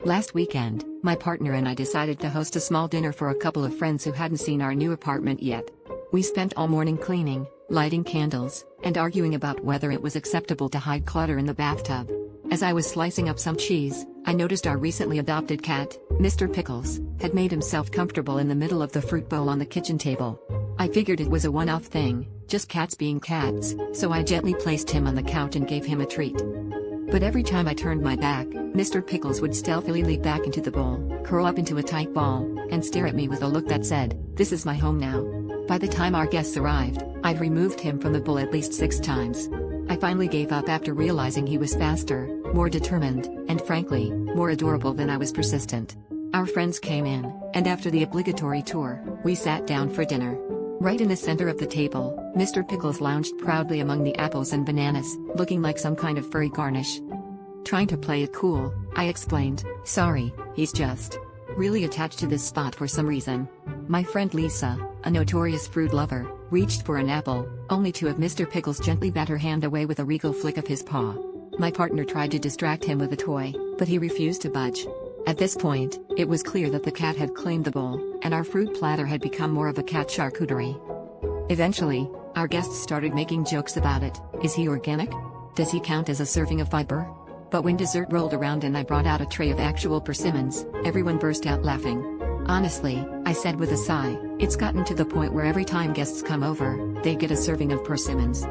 Last weekend, my partner and I decided to host a small dinner for a couple of friends who hadn't seen our new apartment yet. We spent all morning cleaning, lighting candles, and arguing about whether it was acceptable to hide clutter in the bathtub. As I was slicing up some cheese, I noticed our recently adopted cat, Mr. Pickles, had made himself comfortable in the middle of the fruit bowl on the kitchen table. I figured it was a one-off thing, just cats being cats, so I gently placed him on the couch and gave him a treat. But every time I turned my back, Mr. Pickles would stealthily leap back into the bowl, curl up into a tight ball, and stare at me with a look that said, "This is my home now." By the time our guests arrived, I'd removed him from the bowl at least 6 times. I finally gave up after realizing he was faster, more determined, and frankly, more adorable than I was persistent. Our friends came in, and after the obligatory tour, we sat down for dinner. Right in the center of the table, Mr. Pickles lounged proudly among the apples and bananas, looking like some kind of furry garnish. Trying to play it cool, I explained, "Sorry, he's just really attached to this spot for some reason." My friend Lisa, a notorious fruit lover, reached for an apple, only to have Mr. Pickles gently bat her hand away with a regal flick of his paw. My partner tried to distract him with a toy, but he refused to budge. At this point, it was clear that the cat had claimed the bowl, and our fruit platter had become more of a cat charcuterie. Eventually, our guests started making jokes about it. Is he organic? Does he count as a serving of fiber? But when dessert rolled around and I brought out a tray of actual persimmons, everyone burst out laughing. Honestly, I said with a sigh, it's gotten to the point where every time guests come over, they get a serving of persimmons.